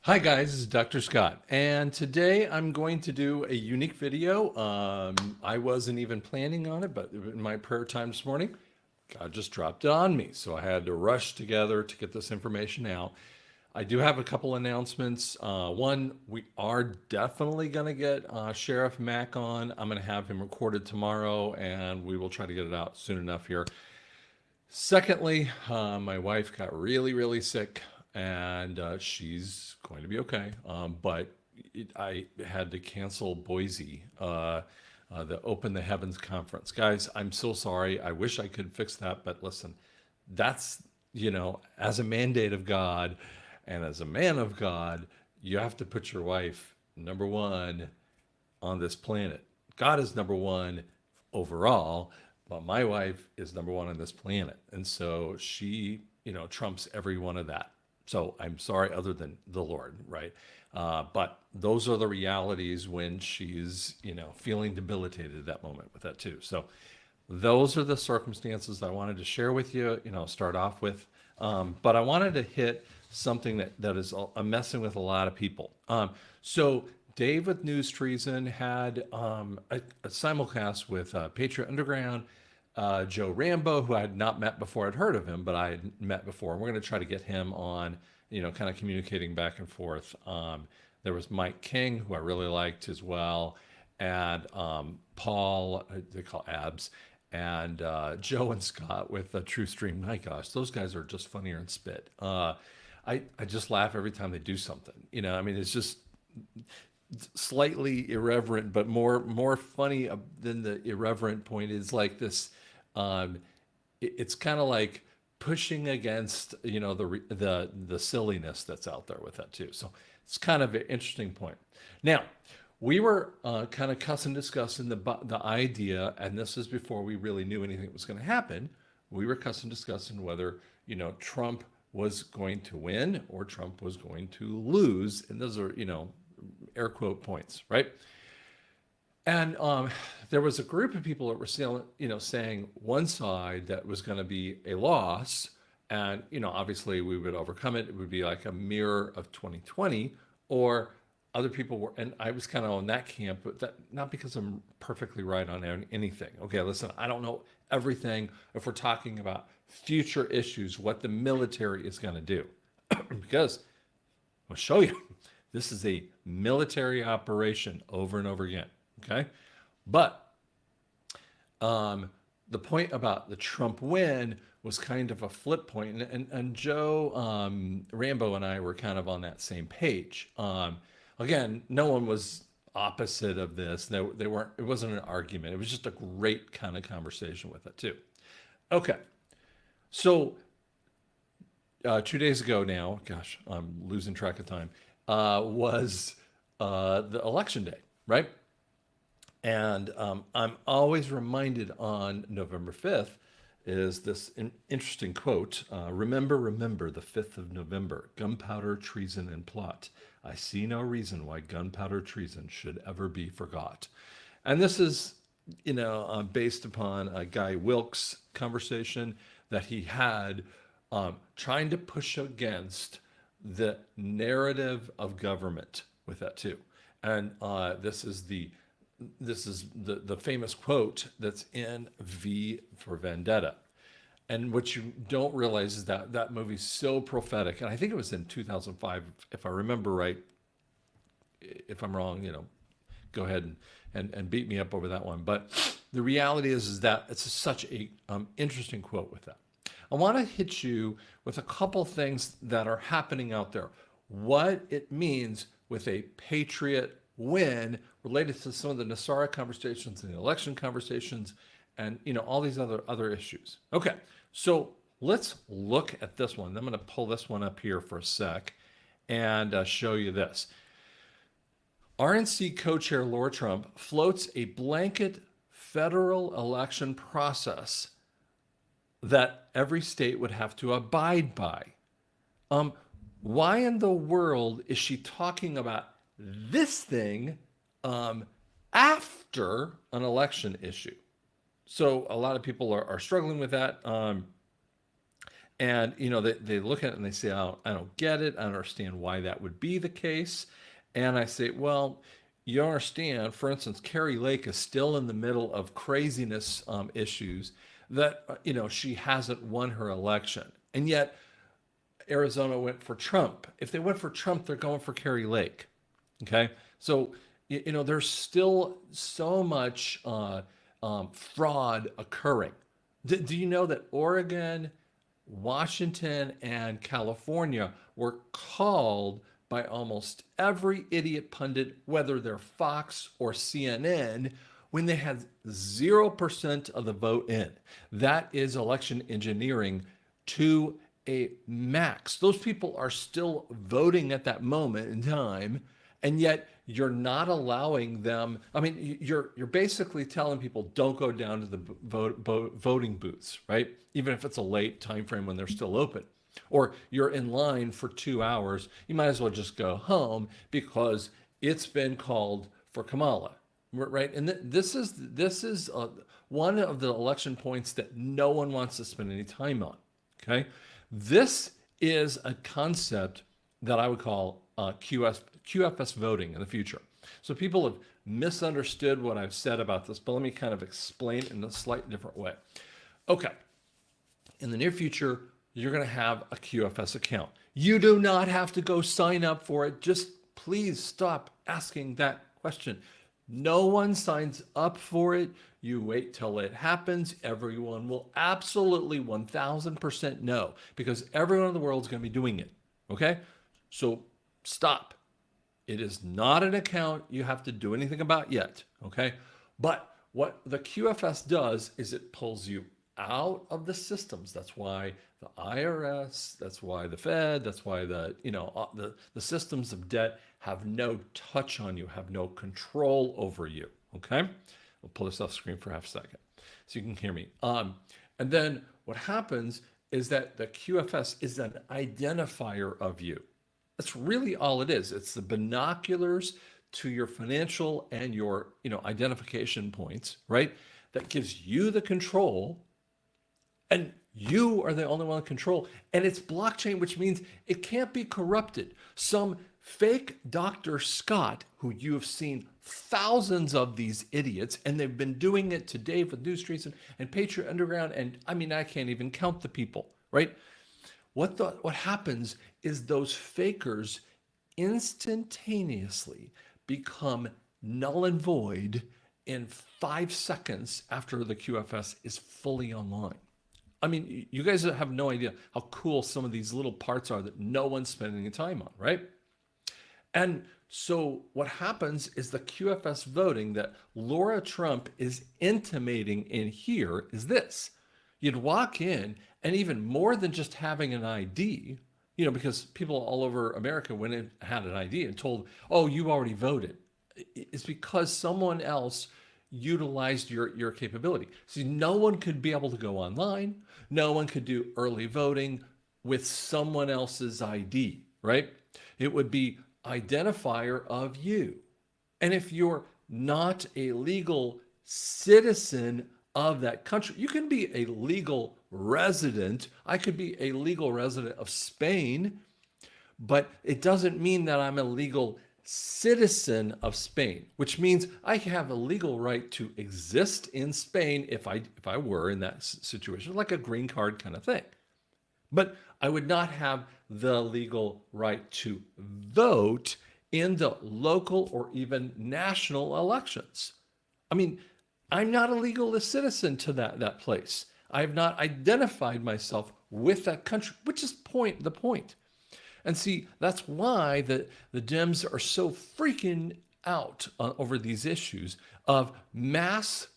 Hi guys, this is Dr. Scott, and today I'm going to do a unique video. I wasn't even planning on it, but in my prayer time this morning, God just dropped it on me, so I had to rush together to get this information out. I do have a couple announcements. One, we are definitely going to get Sheriff Mack on. I'm going to have him recorded tomorrow, and we will try to get it out soon enough here. Secondly, my wife got really, really sick, and she's going to be okay. I had to cancel Boise, the Open the Heavens conference. Guys, I'm so sorry. I wish I could fix that, but listen, that's, as a mandate of God and as a man of God, you have to put your wife number one on this planet. God is number one overall, but my wife is number one on this planet. And so she, trumps every one of that. So I'm sorry, other than the Lord, right? But those are the realities when she's, feeling debilitated at that moment with that too. So those are the circumstances I wanted to share with you, start off with. But I wanted to hit something that is messing with a lot of people. So Dave with News Treason had a simulcast with Patriot Underground, Joe Rambo, who I had not met before. I'd heard of him, but I had met before. And we're going to try to get him on, kind of communicating back and forth. There was Mike King, who I really liked as well, and Paul, they call Abs, and Joe and Scott with True Stream. My gosh, those guys are just funnier and spit. I just laugh every time they do something. I mean, it's just slightly irreverent, but more funny than the irreverent point is like this. Um, it's kind of like pushing against the silliness that's out there with that too. So it's kind of an interesting point. Now we were kind of cussing discussing the idea, and this is before we really knew anything was going to happen. We were cussing discussing whether Trump was going to win or Trump was going to lose, and those are air quote points, right? And there was a group of people that were still, saying one side that was going to be a loss, and obviously we would overcome it. It would be like a mirror of 2020, or other people were, and I was kind of on that camp, but that not because I'm perfectly right on anything. Okay, listen, I don't know everything. If we're talking about future issues, what the military is going to do, because I'll show you. This is a military operation over and over again. Okay. But the point about the Trump win was kind of a flip point. And Joe Rambo and I were kind of on that same page. Again, no one was opposite of this. They weren't, it wasn't an argument. It was just a great kind of conversation with it, too. Okay. So 2 days ago now, gosh, I'm losing track of time, was the election day, right? And I'm always reminded on November 5th is this interesting quote. Remember, remember the 5th of November, gunpowder, treason, and plot. I see no reason why gunpowder treason should ever be forgot. And this is, based upon a Guy Wilkes conversation that he had trying to push against the narrative of government with that too. And this is the famous quote that's in V for Vendetta. And what you don't realize is that that movie's so prophetic. And I think it was in 2005, if I remember right. If I'm wrong, go ahead and beat me up over that one. But the reality is that it's such a interesting quote with that. I want to hit you with a couple things that are happening out there. What it means with a patriot win related to some of the Nasara conversations and the election conversations and all these other issues. Okay, so let's look at this one. I'm going to pull this one up here for a sec and show you this. RNC co-chair Laura Trump floats a blanket federal election process that every state would have to abide by. Why in the world is she talking about this thing after an election issue? So a lot of people are struggling with that. And, they look at it and they say, oh, I don't get it. I don't understand why that would be the case. And I say, well, you don't understand. For instance, Carrie Lake is still in the middle of craziness issues that, she hasn't won her election. And yet Arizona went for Trump. If they went for Trump, they're going for Carrie Lake. Okay. So, there's still so much fraud occurring. Do you know that Oregon, Washington, and California were called by almost every idiot pundit, whether they're Fox or CNN, when they had 0% of the vote in? That is election engineering to a max. Those people are still voting at that moment in time, and yet you're not allowing them. I mean, you're basically telling people don't go down to the voting booths, right? Even if it's a late time frame when they're still open, or you're in line for 2 hours, you might as well just go home because it's been called for Kamala, right? And this is one of the election points that no one wants to spend any time on. Okay, this is a concept that I would call QFS voting in the future. So people have misunderstood what I've said about this, but let me kind of explain it in a slightly different way. Okay, in the near future, you're going to have a QFS account. You do not have to go sign up for it. Just please stop asking that question. No one signs up for it. You wait till it happens. Everyone will absolutely 1000% know, because everyone in the world is going to be doing it. Okay? So stop. It is not an account you have to do anything about yet. Okay? But what the QFS does is it pulls you out of the systems. That's why the IRS, that's why the Fed, that's why the systems of debt have no touch on you, have no control over you. Okay, I'll pull this off screen for half a second so you can hear me. And then what happens is that the QFS is an identifier of you. That's really all it is. It's the binoculars to your financial and your identification points, right? That gives you the control. And you are the only one in control. And it's blockchain, which means it can't be corrupted. Some fake Dr. Scott, who you have seen thousands of these idiots, and they've been doing it today with News Streets and Patriot Underground. And I mean, I can't even count the people, right? What happens is those fakers instantaneously become null and void in 5 seconds after the QFS is fully online. I mean, you guys have no idea how cool some of these little parts are that no one's spending any time on, right? And so what happens is the QFS voting that Laura Trump is intimating in here is this. You'd walk in, and even more than just having an ID, because people all over America went in, had an ID and told, oh, you already voted. It's because someone else utilized your capability. See, no one could be able to go online. No one could do early voting with someone else's ID, right? It would be identifier of you. And if you're not a legal citizen of that country, you can be a legal resident. I could be a legal resident of Spain, but it doesn't mean that I'm a legal citizen of Spain, which means I have a legal right to exist in Spain if I were in that situation, like a green card kind of thing. But I would not have the legal right to vote in the local or even national elections. I mean, I'm not a legal citizen to that place. I have not identified myself with that country, which is the point. And see, that's why the Dems are so freaking out over these issues of mass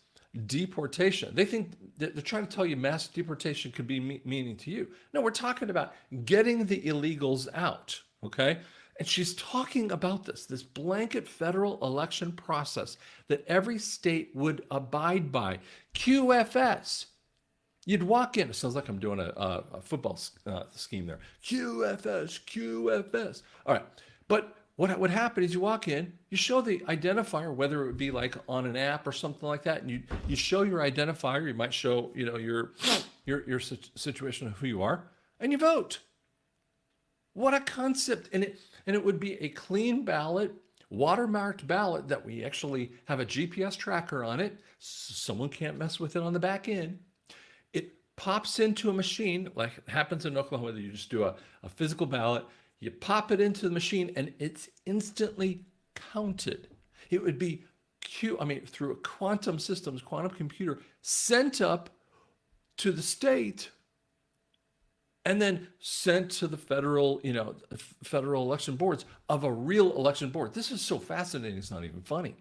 deportation. They think they're trying to tell you mass deportation could be meaning to you. No, we're talking about getting the illegals out, okay? And she's talking about this blanket federal election process that every state would abide by. QFS. You'd walk in. It sounds like I'm doing a football scheme there. QFS. All right. But what would happen is you walk in, you show the identifier, whether it would be like on an app or something like that, and you show your identifier. You might show your situation of who you are, and you vote. What a concept. And it would be a clean ballot, watermarked ballot that we actually have a GPS tracker on it. Someone can't mess with it on the back end. It pops into a machine, like it happens in Oklahoma, that you just do a physical ballot, you pop it into the machine, and it's instantly counted. It would be through a quantum systems, quantum computer, sent up to the state, and then sent to the federal election boards of a real election board. This is so fascinating, it's not even funny.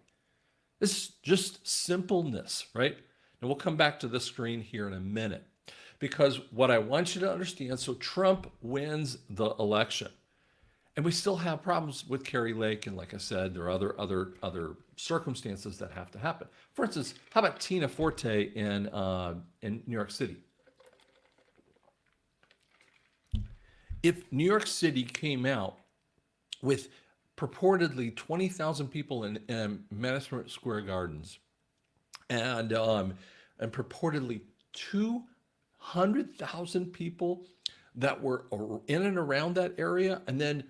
This is just simpleness, right? And we'll come back to this screen here in a minute, because what I want you to understand, so Trump wins the election, and we still have problems with Kari Lake, and like I said, there are other circumstances that have to happen. For instance, how about Tina Forte in New York City? If New York City came out with purportedly 20,000 people in Madison Square Gardens, and purportedly 200,000 people that were in and around that area, and then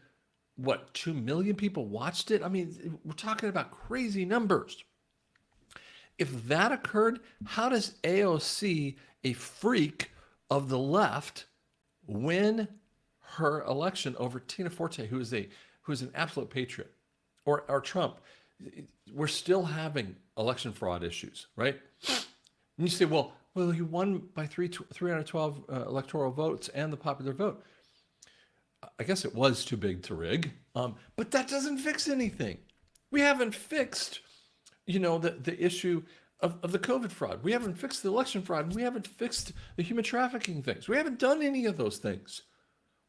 2 million people watched it? I mean, we're talking about crazy numbers. If that occurred, how does AOC, a freak of the left, win her election over Tina Forte, who is an absolute patriot, or Trump? We're still having election fraud issues, right? And you say, well, he won by 312 electoral votes and the popular vote. I guess it was too big to rig, but that doesn't fix anything. We haven't fixed, the issue of the COVID fraud. We haven't fixed the election fraud, and we haven't fixed the human trafficking things. We haven't done any of those things.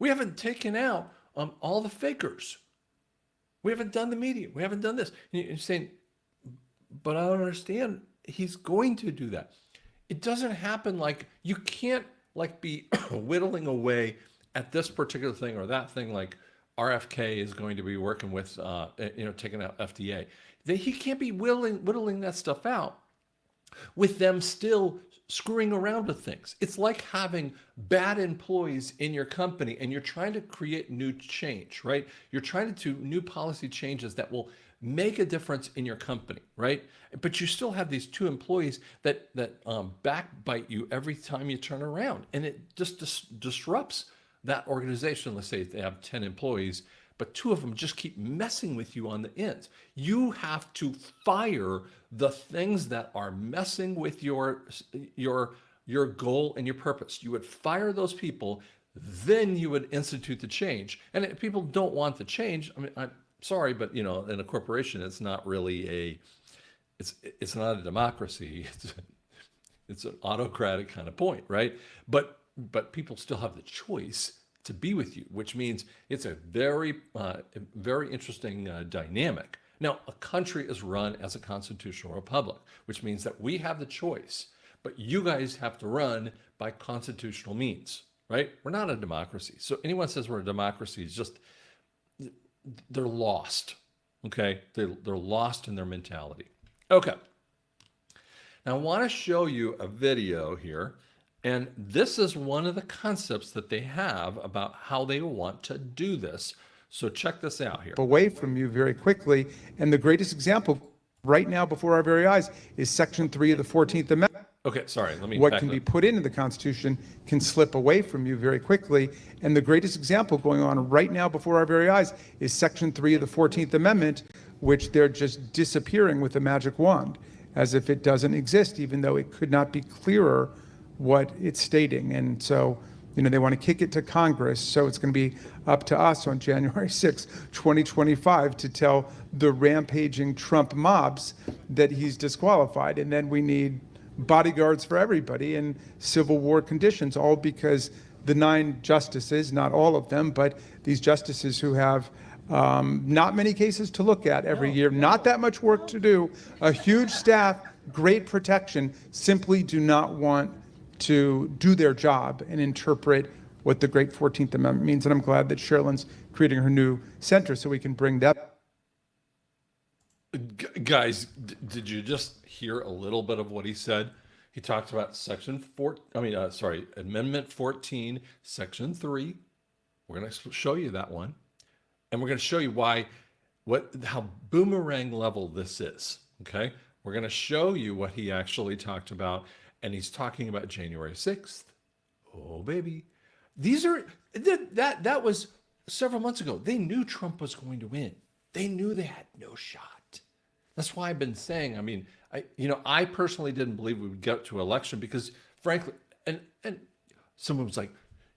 We haven't taken out all the fakers. We haven't done the media. We haven't done this. And you're saying, but I don't understand. He's going to do that. It doesn't happen. Like, you can't be whittling away at this particular thing or that thing. Like RFK is going to be working with, taking out FDA. He can't be whittling that stuff out with them still screwing around with things. It's like having bad employees in your company, and you're trying to create new change, right? You're trying to do new policy changes that will make a difference in your company, right? But you still have these two employees that backbite you every time you turn around, and it just disrupts that organization. Let's say they have 10 employees, but 2 of them just keep messing with you on the ends. You have to fire the things that are messing with your goal and your purpose. You would fire those people, then you would institute the change. And if people don't want the change, I mean, I'm sorry, but in a corporation, it's not really it's not a democracy. It's an autocratic kind of point, right? But people still have the choice to be with you, which means it's a very interesting dynamic. Now, a country is run as a constitutional republic, which means that we have the choice, but you guys have to run by constitutional means, right? We're not a democracy. So anyone says we're a democracy is just, they're lost, okay? They're lost in their mentality. Okay. Now, I want to show you a video here. And this is one of the concepts that they have about how they want to do this. So check this out here. Away from you very quickly. And the greatest example right now before our very eyes is Section 3 of the 14th Amendment. Okay, sorry. Let me What can be put into the Constitution can slip away from you very quickly. And the greatest example going on right now before our very eyes is Section 3 of the 14th Amendment, which they're just disappearing with a magic wand, as if it doesn't exist, even though it could not be clearer what it's stating. And so, they want to kick it to Congress. So it's going to be up to us on January 6, 2025 to tell the rampaging Trump mobs that he's disqualified. And then we need bodyguards for everybody in Civil War conditions, all because the 9 justices, not all of them, but these justices who have not many cases to look at every year, not that much work to do, a huge staff, great protection, simply do not want to do their job and interpret what the great 14th Amendment means. And I'm glad that Sherilyn's creating her new center so we can bring that. Guys, did you just hear a little bit of what he said? He talked about Amendment 14, Section 3. We're going to show you that one. And we're going to show you how boomerang level this is. Okay. We're going to show you what he actually talked about. And he's talking about January 6th. Oh, baby. That was several months ago. They knew Trump was going to win. They knew they had no shot. That's why I've been saying, I personally didn't believe we would get to election because frankly, and someone was like,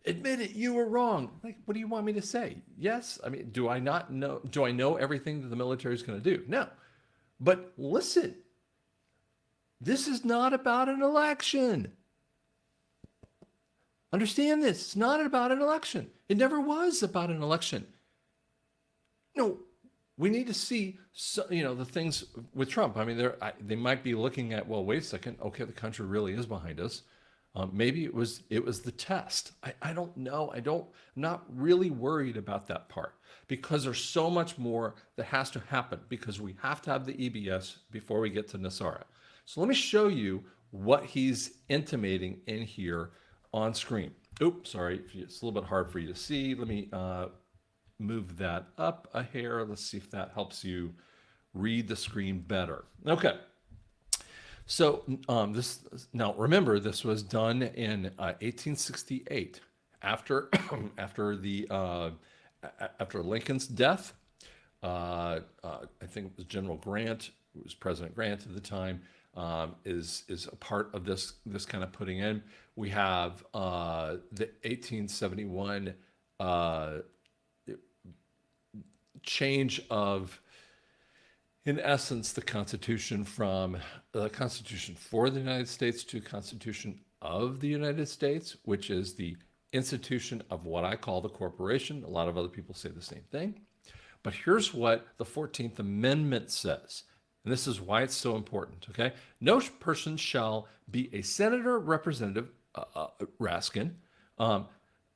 admit it, you were wrong. Like, what do you want me to say? Yes. Do I know everything that the military is going to do? No. But listen, this is not about an election. Understand this. It's not about an election. It never was about an election. No, we need to see, the things with Trump. They might be looking at, well, wait a second. Okay, the country really is behind us. Maybe it was the test. I don't know. I'm not really worried about that part because there's so much more that has to happen because we have to have the EBS before we get to Nasara. So let me show you what he's intimating in here on screen. Oops, sorry, it's a little bit hard for you to see. Let me move that up a hair. Let's see if that helps you read the screen better. Okay. So now remember, this was done in 1868 after after Lincoln's death. I think it was General Grant, who was President Grant at the time, is a part of this kind of putting in. We have the 1871 change of, in essence, the Constitution from the Constitution for the United States to Constitution of the United States, which is the institution of what I call the corporation. A lot of other people say the same thing. But here's what the 14th Amendment says. And this is why it's so important, okay? No person shall be a senator, representative, Raskin,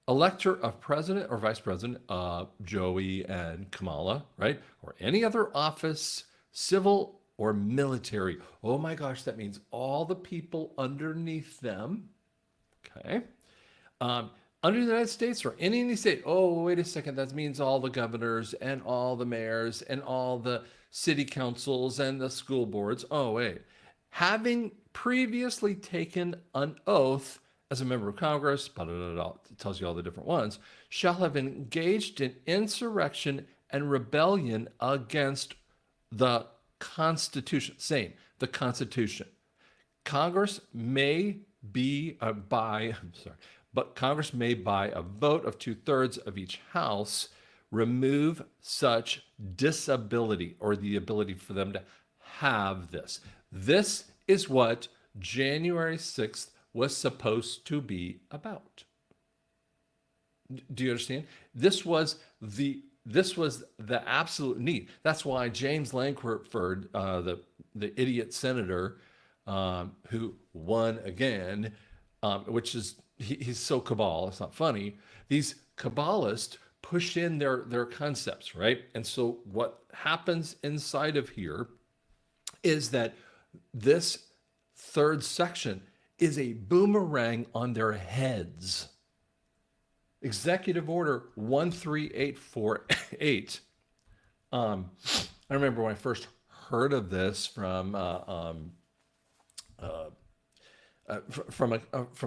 elector of president or vice president, Joey and Kamala, right? Or any other office, civil or military. Oh my gosh, that means all the people underneath them, okay? Under the United States or any state. Oh, wait a second, that means all the governors and all the mayors and all the city councils and the school boards. Oh, wait. Having previously taken an oath as a member of Congress, it tells you all the different ones, shall have engaged in insurrection and rebellion against the Constitution. Same, the Constitution. Congress may Congress may, by a vote of 2/3 of each house, remove such disability or the ability for them to have this. This is what January 6th was supposed to be about. Do you understand? This was the absolute need. That's why James Lankford, the idiot senator who won again, which is he's so cabal, it's not funny. These Kabbalists push in their concepts, right? And so what happens inside of here is that this third section is a boomerang on their heads. Executive Order 13848. I remember when I first heard of this from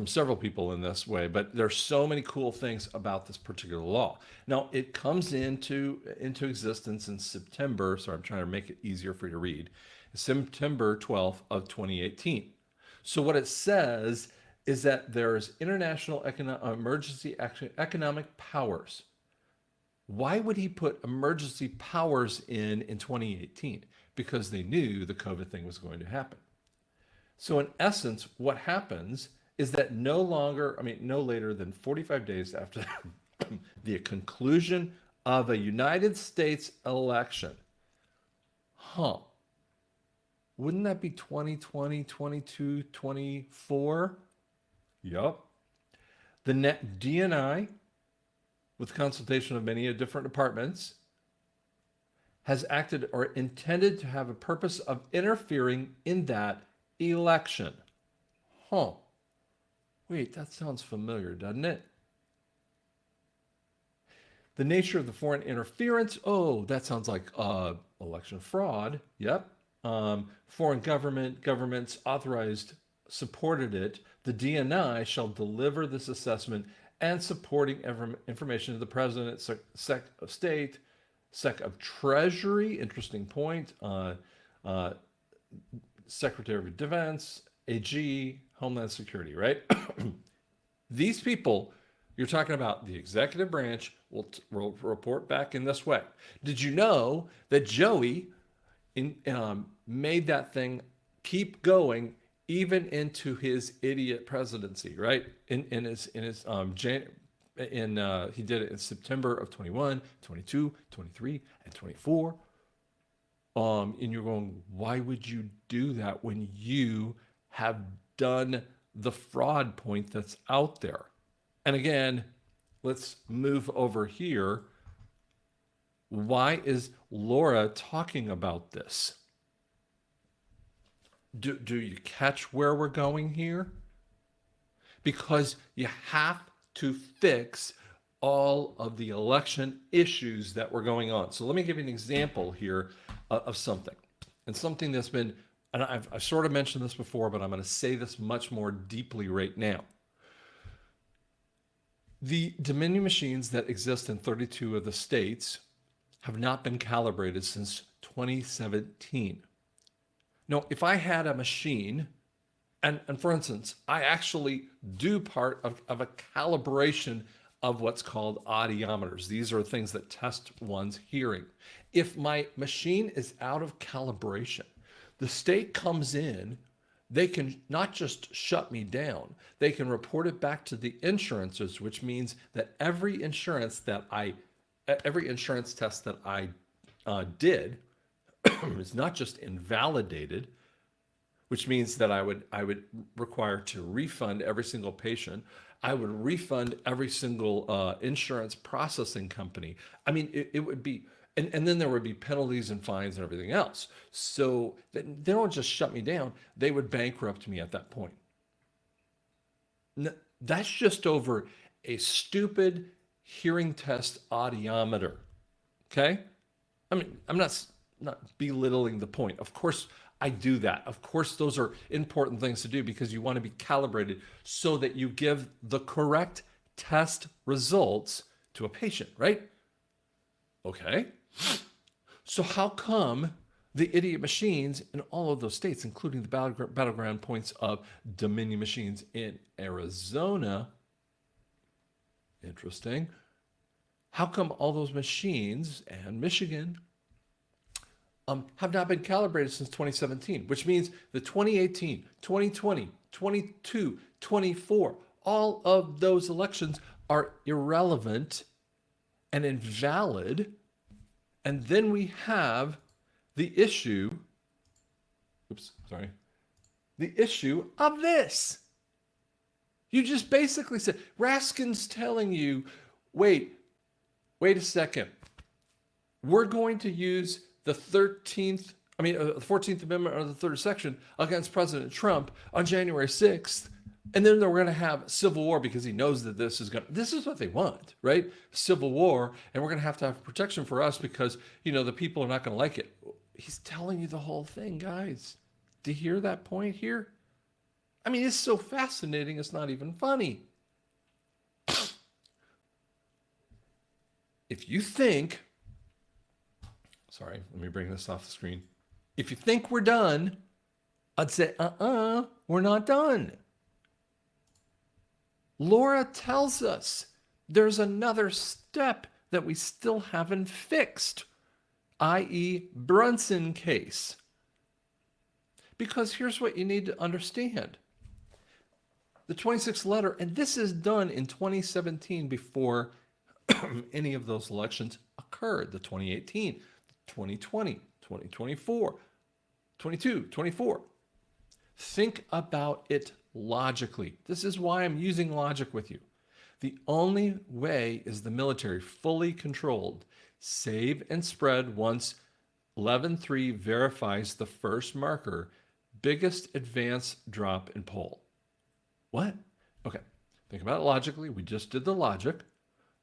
several people in this way, but there's so many cool things about this particular law. Now, it comes into existence in September, so I'm trying to make it easier for you to read, September 12th of 2018. So what it says is that there's international emergency economic powers. Why would he put emergency powers in 2018? Because they knew the COVID thing was going to happen. So in essence, what happens is that no later than 45 days after the conclusion of a United States election, wouldn't that be 2020, 22, 24? Yup. The net DNI, with consultation of many different departments, has acted or intended to have a purpose of interfering in that election. Huh. Wait, that sounds familiar, doesn't it? The nature of the foreign interference. Oh, that sounds like election fraud. Yep. Foreign governments authorized supported it. The DNI shall deliver this assessment and supporting information to the President, Sec of State, Sec of Treasury. Interesting point. Uh, Secretary of Defense, AG, Homeland Security. Right. These people, you're talking about the executive branch, will report back in this way. Did you know that Joey made that thing keep going even into his idiot presidency, right? He did it in September of 21, 22, 23, and 24. And you're going, why would you do that when you have done the fraud point that's out there? And again, let's move over here. Why is Laura talking about this? Do you catch where we're going here? Because you have to fix all of the election issues that were going on. So let me give you an example here of something. And something that's been, and I've sort of mentioned this before, but I'm going to say this much more deeply right now. The Dominion machines that exist in 32 of the states have not been calibrated since 2017. Now, if I had a machine, and for instance, I actually do part of a calibration of what's called audiometers. These are things that test one's hearing. If my machine is out of calibration, the state comes in, they can not just shut me down, they can report it back to the insurances, which means that every insurance test that I did is not just invalidated, which means that I would require to refund every single patient. I would refund every single insurance processing company. I mean, it would be, and then there would be penalties and fines and everything else. So they don't just shut me down, they would bankrupt me at that point. That's just over a stupid hearing test audiometer. Okay? I mean, I'm not belittling the point. Of course, I do that. Of course, those are important things to do because you want to be calibrated so that you give the correct test results to a patient, right? Okay. So how come the idiot machines in all of those states, including the battleground points of Dominion machines in Arizona, interesting, how come all those machines and Michigan have not been calibrated since 2017, which means the 2018, 2020, 22, 24, all of those elections are irrelevant and invalid. And then we have the issue, the issue of this. You just basically said, Raskin's telling you, wait a second. We're going to use the 14th Amendment or the third section against President Trump on January 6th. And then we're going to have civil war because he knows that this is what they want, right? Civil war. And we're going to have protection for us because, the people are not going to like it. He's telling you the whole thing, guys. Do you hear that point here? I mean, it's so fascinating. It's not even funny. If you think, sorry, let me bring this off the screen. If you think we're done, I'd say, we're not done. Laura tells us there's another step that we still haven't fixed, i.e. Brunson case. Because here's what you need to understand. The 26th letter, and this is done in 2017 before any of those elections occurred, the 2018, 2020, 2024, 22, 24. Think about it logically. This is why I'm using logic with you. The only way is the military fully controlled, save and spread once 11-3 verifies the first marker, biggest advance drop in poll. What? Okay. Think about it logically. We just did the logic.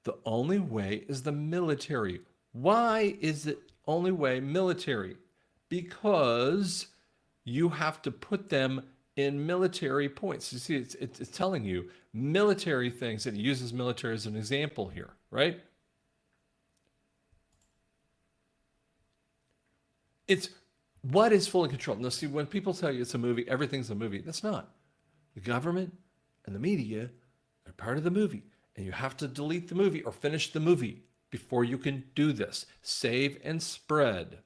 The only way is the military. Why is it only way military? Because you have to put them in military points. You see, it's telling you military things, and it uses military as an example here, right? It's what is fully controlled. Now, see, when people tell you it's a movie, everything's a movie. That's not. The government and the media are part of the movie, and you have to delete the movie or finish the movie before you can do this. Save and spread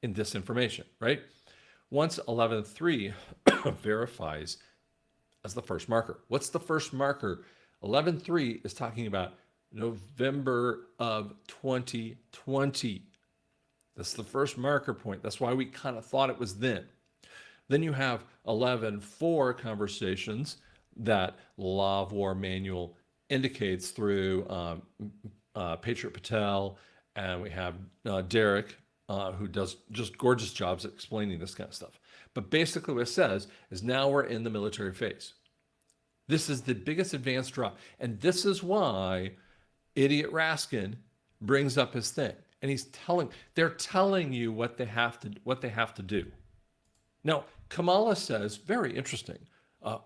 in disinformation, right? Once 11.3 verifies as the first marker. What's the first marker? 11.3 is talking about November of 2020. That's the first marker point. That's why we kind of thought it was then. Then you have 11.4 conversations that Law of War Manual indicates through Patriot Patel, and we have Derek, who does just gorgeous jobs at explaining this kind of stuff. But basically what it says is now we're in the military phase. This is the biggest advance drop. And this is why Idiot Raskin brings up his thing. And they're telling you what they have to do. Now, Kamala says, very interesting,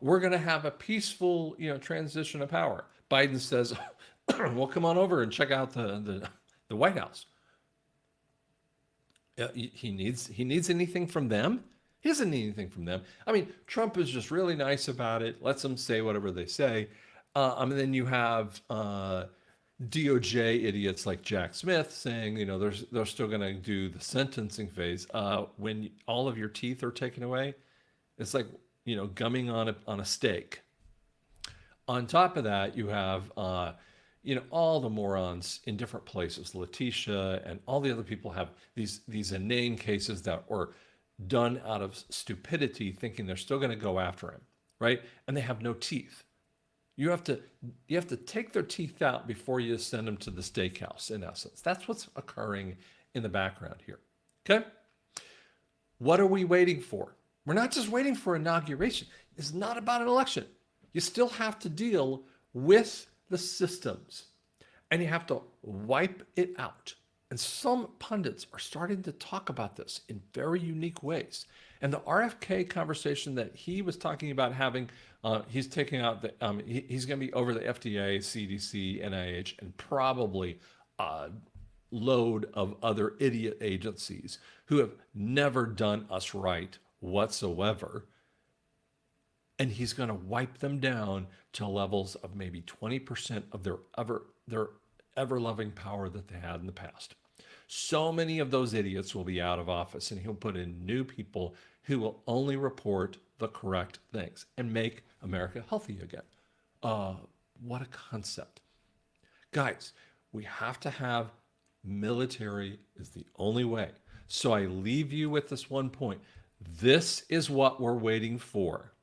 we're going to have a peaceful, transition of power. Biden says, well, come on over and check out the White House. He needs anything from them? He doesn't need anything from them. I mean, Trump is just really nice about it. Lets them say whatever they say. And then you have DOJ idiots like Jack Smith saying, they're still going to do the sentencing phase. When all of your teeth are taken away, it's like, gumming on a steak. On top of that, you have, all the morons in different places. Letitia and all the other people have these inane cases that were done out of stupidity, thinking they're still going to go after him, right? And they have no teeth. You have to take their teeth out before you send them to the steakhouse, in essence. That's what's occurring in the background here. Okay? What are we waiting for? We're not just waiting for inauguration. It's not about an election. You still have to deal with the systems, and you have to wipe it out. And some pundits are starting to talk about this in very unique ways. And the RFK conversation that he was talking about having, he's taking out he's going to be over the FDA, CDC, NIH, and probably a load of other idiot agencies who have never done us right whatsoever. And he's going to wipe them down to levels of maybe 20% of their ever-loving power that they had in the past. So many of those idiots will be out of office, and he'll put in new people who will only report the correct things and make America healthy again. What a concept. Guys, we have to have military is the only way. So I leave you with this one point. This is what we're waiting for.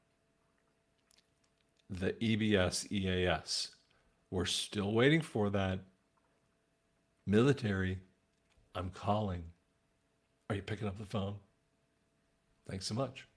The EBS, EAS. We're still waiting for that. Military, I'm calling. Are you picking up the phone? Thanks so much.